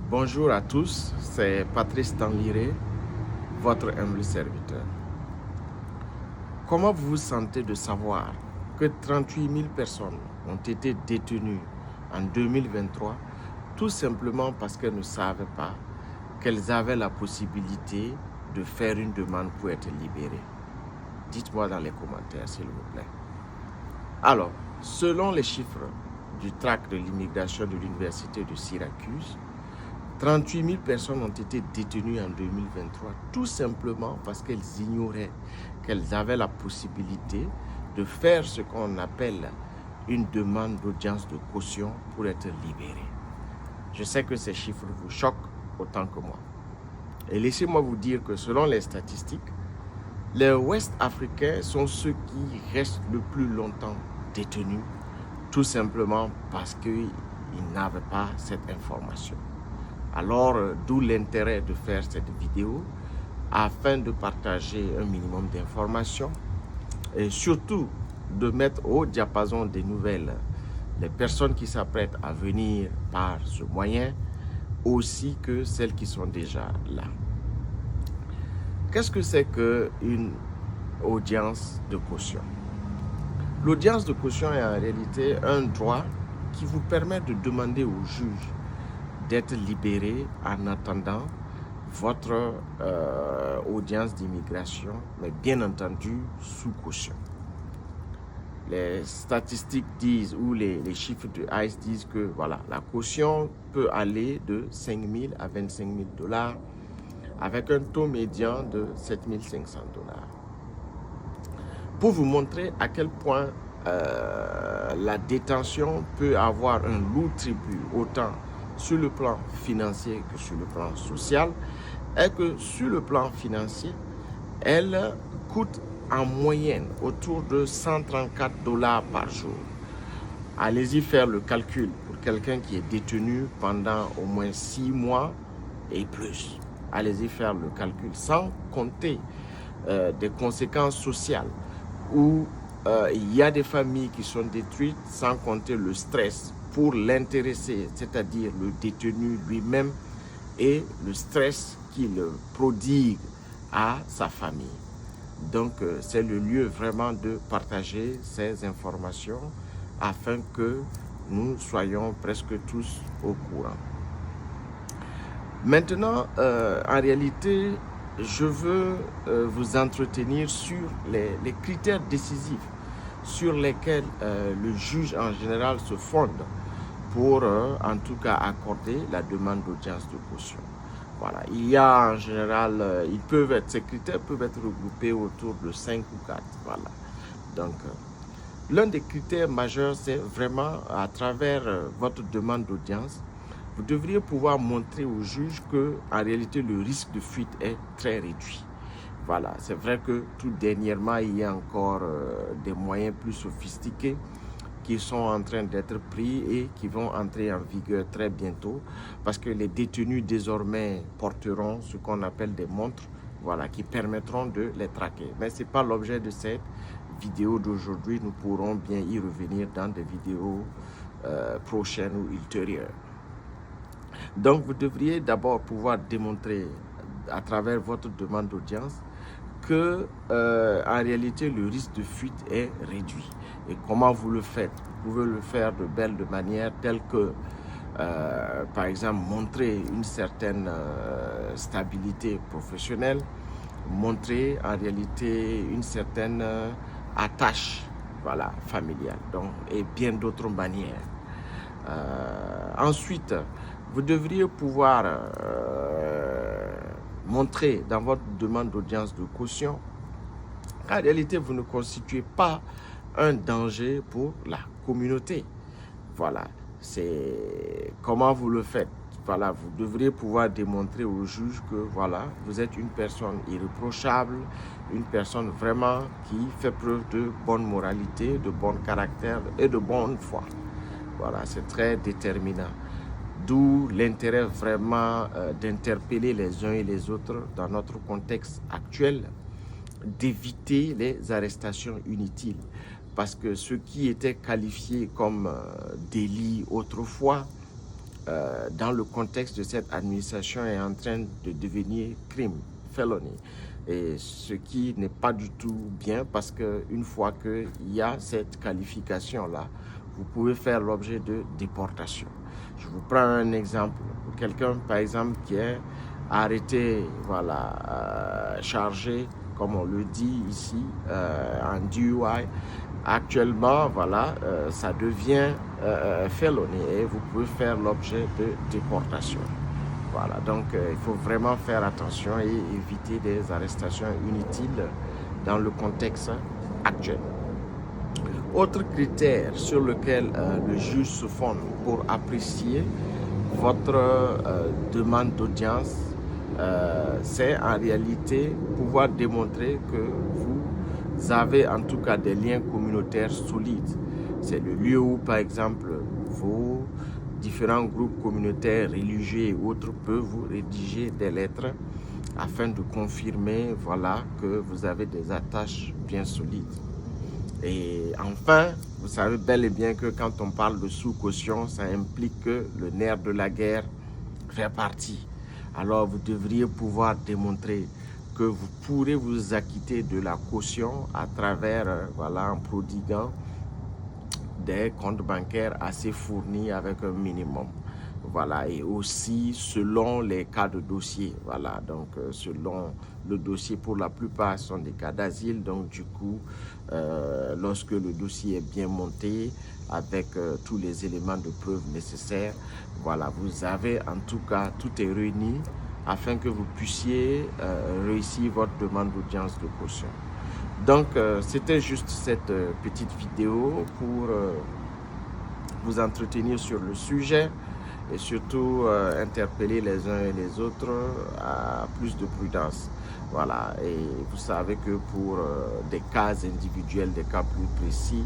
Bonjour à tous, c'est Patrice Tanliré, votre humble serviteur. Comment vous vous sentez de savoir que 38 000 personnes ont été détenues en 2023 tout simplement parce qu'elles ne savaient pas qu'elles avaient la possibilité de faire une demande pour être libérées? Dites-moi dans les commentaires, s'il vous plaît. Alors, selon les chiffres du tract de l'immigration de l'Université de Syracuse, 38 000 personnes ont été détenues en 2023 tout simplement parce qu'elles ignoraient qu'elles avaient la possibilité de faire ce qu'on appelle une demande d'audience de caution pour être libérées. Je sais que ces chiffres vous choquent autant que moi. Et laissez-moi vous dire que selon les statistiques, les Ouest-Africains sont ceux qui restent le plus longtemps détenus, tout simplement parce qu'ils n'avaient pas cette information. Alors, d'où l'intérêt de faire cette vidéo, afin de partager un minimum d'informations et surtout de mettre au diapason des nouvelles les personnes qui s'apprêtent à venir par ce moyen, aussi que celles qui sont déjà là. Qu'est-ce que c'est qu'une audience de caution? L'audience de caution est en réalité un droit qui vous permet de demander au juge d'être libéré en attendant votre audience d'immigration, mais bien entendu sous caution. Les statistiques disent, ou les chiffres de ICE disent que voilà, la caution peut aller de 5 000 à 25 000 dollars avec un taux médian de 7 500 dollars. Pour vous montrer à quel point la détention peut avoir un lourd tribut, autant sur le plan financier que sur le plan social, est que sur le plan financier, elle coûte en moyenne autour de 134 dollars par jour. Allez-y faire le calcul pour quelqu'un qui est détenu pendant au moins 6 mois et plus. Allez-y faire le calcul sans compter des conséquences sociales où il y a des familles qui sont détruites, sans compter le stress pour l'intéressé, c'est-à-dire le détenu lui-même, et le stress qu'il prodigue à sa famille. Donc, c'est le lieu vraiment de partager ces informations afin que nous soyons presque tous au courant. Maintenant, en réalité, je veux vous entretenir sur les critères décisifs sur lesquels le juge en général se fonde pour en tout cas accorder la demande d'audience de caution. Voilà, il y a en général, ces critères peuvent être regroupés autour de 5 ou 4. Voilà. Donc, l'un des critères majeurs, c'est vraiment à travers votre demande d'audience, vous devriez pouvoir montrer au juge que, en réalité, le risque de fuite est très réduit. Voilà, c'est vrai que tout dernièrement, il y a encore des moyens plus sophistiqués qui sont en train d'être pris et qui vont entrer en vigueur très bientôt parce que les détenus désormais porteront ce qu'on appelle des montres, voilà, qui permettront de les traquer. Mais ce n'est pas l'objet de cette vidéo d'aujourd'hui. Nous pourrons bien y revenir dans des vidéos prochaines ou ultérieures. Donc, vous devriez d'abord pouvoir démontrer à travers votre demande d'audience que, en réalité, le risque de fuite est réduit. Et comment vous le faites? Vous pouvez le faire de belle manière telle que, par exemple, montrer une certaine stabilité professionnelle, montrer en réalité une certaine attache, voilà, familiale, donc, et bien d'autres manières. Ensuite, vous devriez pouvoir montrer dans votre demande d'audience de caution qu'en réalité, vous ne constituez pas un danger pour la communauté. Voilà, c'est comment vous le faites. Voilà, vous devriez pouvoir démontrer au juge que voilà, vous êtes une personne irréprochable, une personne vraiment qui fait preuve de bonne moralité, de bon caractère et de bonne foi. Voilà, c'est très déterminant. D'où l'intérêt vraiment d'interpeller les uns et les autres dans notre contexte actuel, d'éviter les arrestations inutiles. Parce que ce qui était qualifié comme délit autrefois dans le contexte de cette administration est en train de devenir crime, felony. Et ce qui n'est pas du tout bien parce qu'une fois qu'il y a cette qualification-là, vous pouvez faire l'objet de déportation. Je vous prends un exemple. Quelqu'un, par exemple, qui est arrêté, voilà, chargé, comme on le dit ici, en DUI, actuellement, voilà, ça devient felony et vous pouvez faire l'objet de déportation. Voilà, donc il faut vraiment faire attention et éviter des arrestations inutiles dans le contexte actuel. Autre critère sur lequel le juge se fonde pour apprécier votre demande d'audience, c'est en réalité pouvoir démontrer que vous avez en tout cas des liens communautaires solides. C'est le lieu où, par exemple, vos différents groupes communautaires, religieux et autres peuvent vous rédiger des lettres afin de confirmer, voilà, que vous avez des attaches bien solides. Et enfin, vous savez bel et bien que quand on parle de sous-caution, ça implique que le nerf de la guerre fait partie. Alors vous devriez pouvoir démontrer que vous pourrez vous acquitter de la caution à travers, voilà, en prodiguant des comptes bancaires assez fournis avec un minimum. Voilà, et aussi selon les cas de dossier. Voilà, donc selon le dossier, pour la plupart sont des cas d'asile. Donc du coup, lorsque le dossier est bien monté avec tous les éléments de preuve nécessaires, voilà, vous avez en tout cas, tout est réuni afin que vous puissiez réussir votre demande d'audience de caution. Donc c'était juste cette petite vidéo pour vous entretenir sur le sujet et surtout interpeller les uns et les autres à plus de prudence. Voilà, et vous savez que pour des cas individuels, des cas plus précis,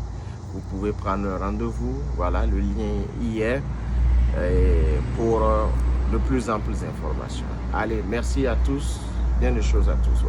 vous pouvez prendre un rendez-vous. Voilà, le lien y est et pour de plus amples informations. Allez, merci à tous, bien de choses à tous.